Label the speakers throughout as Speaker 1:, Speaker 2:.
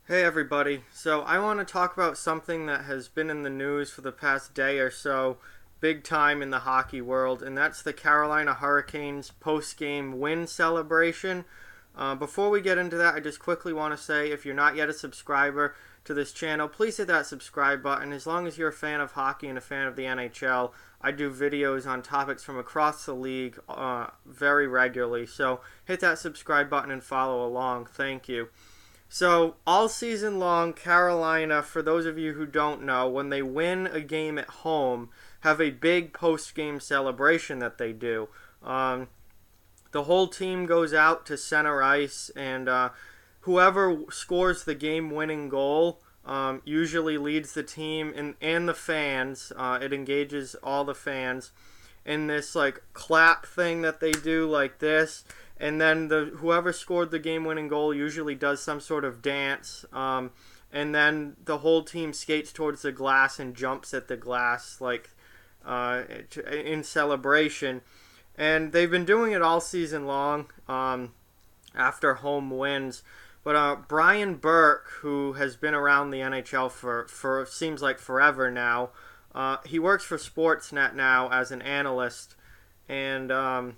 Speaker 1: Hey everybody. So I want to talk about something that has been in the news for the past day or so, big time in the hockey world, and that's the Carolina Hurricanes post-game win celebration. Before we get into that, I just quickly want to say if you're not yet a subscriber to this channel, please hit that subscribe button. As long as you're a fan of hockey and a fan of the NHL, I do videos on topics from across the league very regularly. So hit that subscribe button and follow along. Thank you. So, all season long, Carolina, for those of you who don't know, when they win a game at home, have a big post game celebration that they do. The whole team goes out to center ice, and whoever scores the game winning goal usually leads the team and the fans. It engages all the fans in this like clap thing that they do like this, and then whoever scored the game-winning goal usually does some sort of dance, and then the whole team skates towards the glass and jumps at the glass like in celebration. And they've been doing it all season long after home wins. But Brian Burke, who has been around the NHL for seems like forever now, he works for Sportsnet now as an analyst, and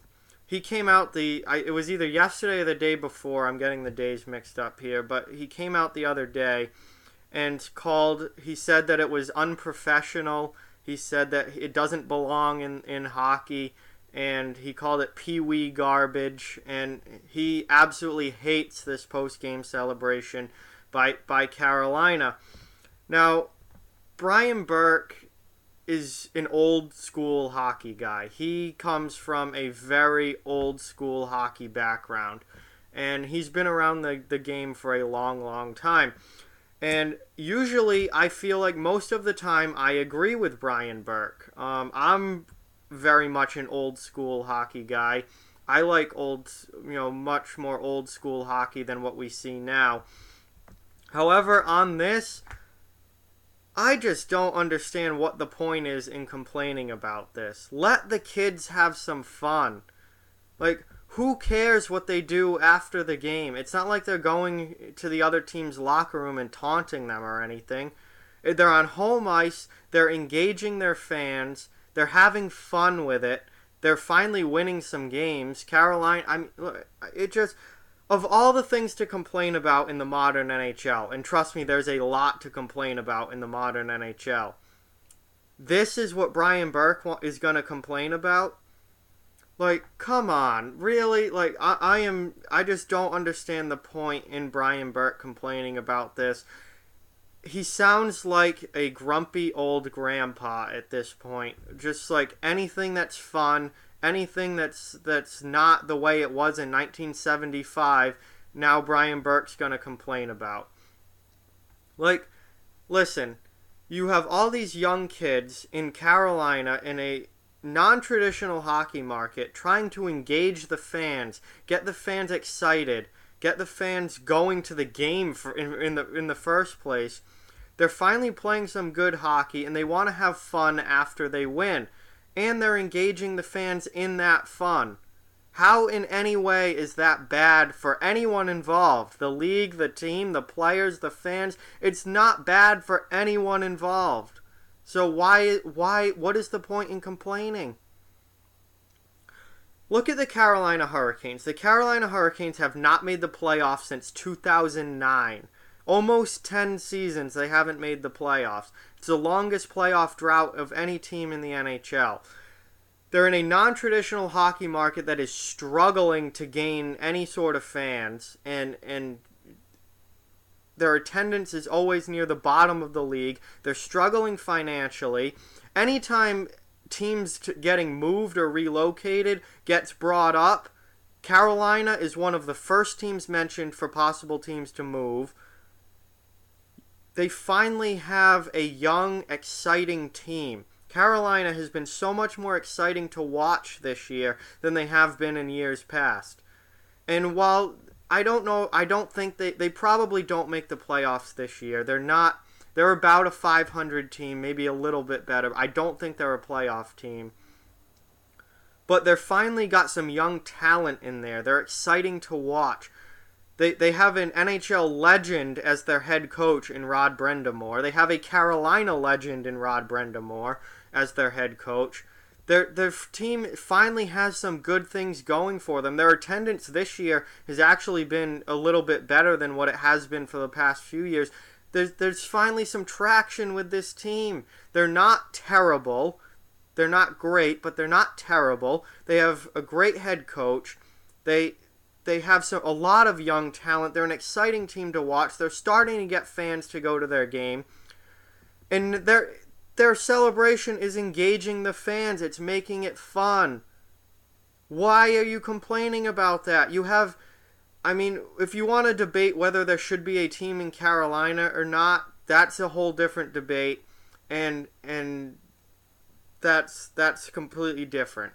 Speaker 1: he came out it was either yesterday or the day before. I'm getting the days mixed up here, but he came out the other day and he said that it was unprofessional. He said that it doesn't belong in hockey, and he called it pee-wee garbage, and he absolutely hates this post-game celebration by Carolina. Now, Brian Burke is an old school hockey guy. He comes from a very old school hockey background, and he's been around the game for a long, long time. And usually I feel like most of the time I agree with Brian Burke. I'm very much an old school hockey guy. I like much more old school hockey than what we see now. However, on this, I just don't understand what the point is in complaining about this. Let the kids have some fun. Like, who cares what they do after the game? It's not like they're going to the other team's locker room and taunting them or anything. They're on home ice, they're engaging their fans, they're having fun with it, they're finally winning some games. Caroline, it just, of all the things to complain about in the modern NHL, and trust me, there's a lot to complain about in the modern NHL, this is what Brian Burke is going to complain about? Like, come on, really? Like, I just don't understand the point in Brian Burke complaining about this. He sounds like a grumpy old grandpa at this point. Just like anything that's fun, anything that's not the way it was in 1975, now Brian Burke's going to complain about. Like, listen, you have all these young kids in Carolina in a non-traditional hockey market trying to engage the fans, get the fans excited, get the fans going to the game in the first place. They're finally playing some good hockey, and they want to have fun after they win. And they're engaging the fans in that fun. How in any way is that bad for anyone involved? The league, the team, the players, the fans. It's not bad for anyone involved. So what is the point in complaining? Look at the Carolina Hurricanes. The Carolina Hurricanes have not made the playoffs since 2009. Almost 10 seasons they haven't made the playoffs. It's the longest playoff drought of any team in the NHL. They're in a non-traditional hockey market that is struggling to gain any sort of fans, and their attendance is always near the bottom of the league. They're struggling financially. Anytime teams getting moved or relocated gets brought up, Carolina is one of the first teams mentioned for possible teams to move. They finally have a young, exciting team. Carolina has been so much more exciting to watch this year than they have been in years past. And while I don't think they probably don't make the playoffs this year. They're about a 500 team, maybe a little bit better. I don't think they're a playoff team. But they're finally got some young talent in there. They're exciting to watch. They have an NHL legend as their head coach in Rod Brind'Amour. They have a Carolina legend in Rod Brind'Amour as their head coach. Their team finally has some good things going for them. Their attendance this year has actually been a little bit better than what it has been for the past few years. There's finally some traction with this team. They're not terrible. They're not great, but they're not terrible. They have a great head coach. They have a lot of young talent. They're an exciting team to watch. They're starting to get fans to go to their game. And their celebration is engaging the fans. It's making it fun. Why are you complaining about that? If you want to debate whether there should be a team in Carolina or not, that's a whole different debate. And that's completely different.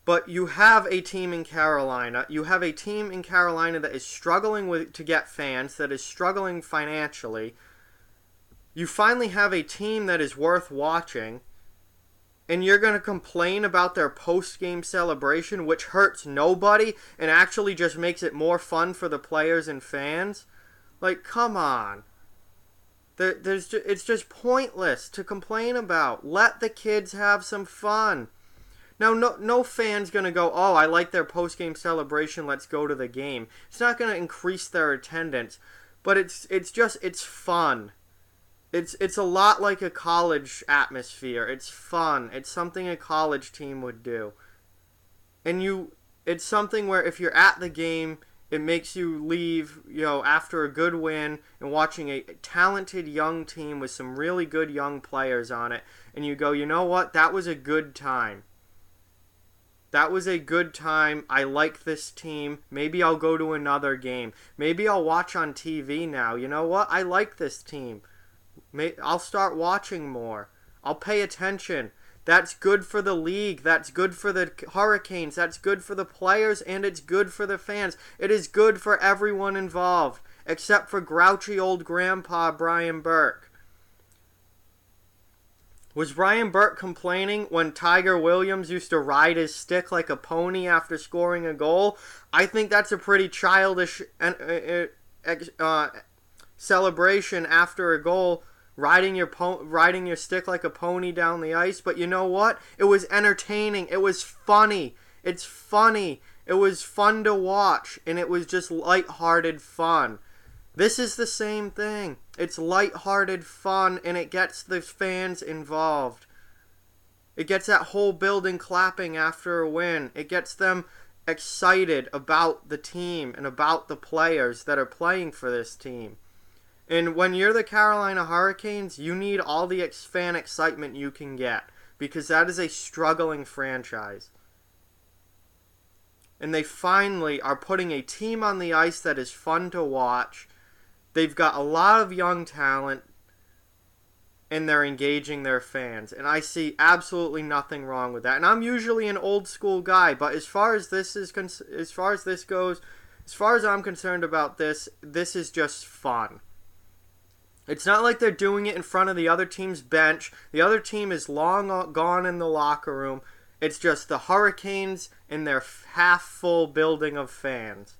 Speaker 1: But you have a team in Carolina. You have a team in Carolina that is struggling to get fans, that is struggling financially. You finally have a team that is worth watching, and you're going to complain about their post-game celebration, which hurts nobody and actually just makes it more fun for the players and fans? Like, come on. It's just pointless to complain about. Let the kids have some fun. Now, no fan's going to go, oh, I like their post-game celebration, let's go to the game. It's not going to increase their attendance, but it's fun. It's a lot like a college atmosphere. It's fun. It's something a college team would do. And it's something where if you're at the game, it makes you leave, after a good win and watching a talented young team with some really good young players on it, and you go, you know what? That was a good time. That was a good time. I like this team. Maybe I'll go to another game. Maybe I'll watch on TV now. You know what? I like this team. I'll start watching more. I'll pay attention. That's good for the league. That's good for the Hurricanes. That's good for the players, and it's good for the fans. It is good for everyone involved, except for grouchy old grandpa Brian Burke. Was Brian Burke complaining when Tiger Williams used to ride his stick like a pony after scoring a goal? I think that's a pretty childish celebration after a goal, riding your stick like a pony down the ice. But you know what? It was entertaining. It was funny. It's funny. It was fun to watch, and it was just lighthearted fun. This is the same thing. It's lighthearted fun, and it gets the fans involved. It gets that whole building clapping after a win. It gets them excited about the team and about the players that are playing for this team. And when you're the Carolina Hurricanes, you need all the fan excitement you can get, because that is a struggling franchise. And they finally are putting a team on the ice that is fun to watch. They've got a lot of young talent, and they're engaging their fans. And I see absolutely nothing wrong with that. And I'm usually an old school guy, but as far as I'm concerned about this is just fun. It's not like they're doing it in front of the other team's bench. The other team is long gone in the locker room. It's just the Hurricanes and their half-full building of fans.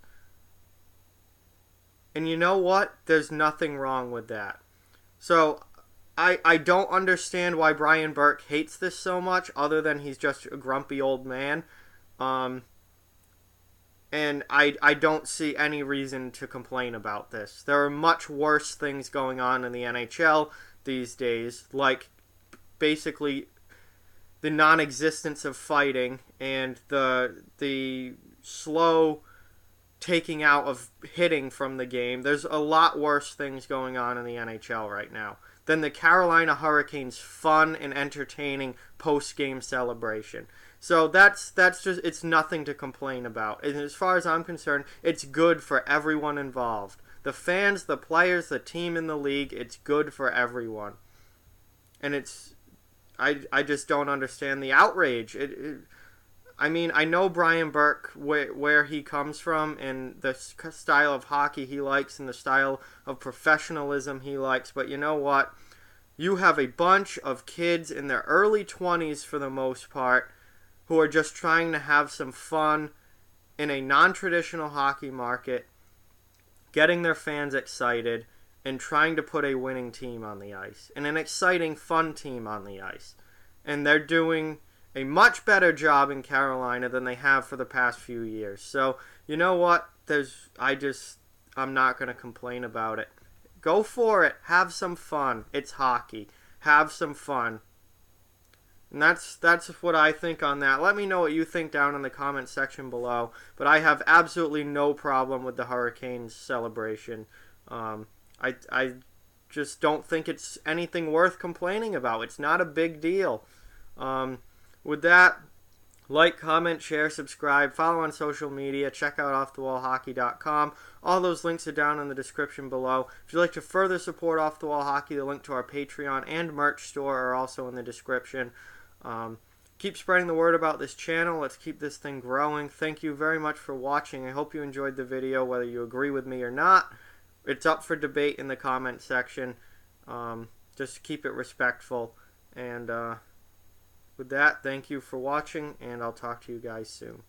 Speaker 1: And you know what? There's nothing wrong with that. So, I don't understand why Brian Burke hates this so much, other than he's just a grumpy old man. And I don't see any reason to complain about this. There are much worse things going on in the NHL these days, like basically the non-existence of fighting and the slow taking out of hitting from the game. There's a lot worse things going on in the NHL right now than the Carolina Hurricanes' fun and entertaining post-game celebration. So that's just, it's nothing to complain about. And as far as I'm concerned, it's good for everyone involved. The fans, the players, the team in the league, it's good for everyone. And I just don't understand the outrage. I know Brian Burke, where he comes from, and the style of hockey he likes, and the style of professionalism he likes, but you know what? You have a bunch of kids in their early 20s, for the most part, who are just trying to have some fun in a non-traditional hockey market, getting their fans excited, and trying to put a winning team on the ice, and an exciting, fun team on the ice. And they're doing a much better job in Carolina than they have for the past few years. So, you know what? I'm not going to complain about it. Go for it. Have some fun. It's hockey. Have some fun. And that's what I think on that. Let me know what you think down in the comment section below. But I have absolutely no problem with the Hurricanes celebration. I just don't think it's anything worth complaining about. It's not a big deal. With that, like, comment, share, subscribe, follow on social media, check out offthewallhockey.com. All those links are down in the description below. If you'd like to further support Off the Wall Hockey, the link to our Patreon and merch store are also in the description. Keep spreading the word about this channel. Let's keep this thing growing. Thank you very much for watching. I hope you enjoyed the video, whether you agree with me or not. It's up for debate in the comment section. Just keep it respectful. And with that, thank you for watching, and I'll talk to you guys soon.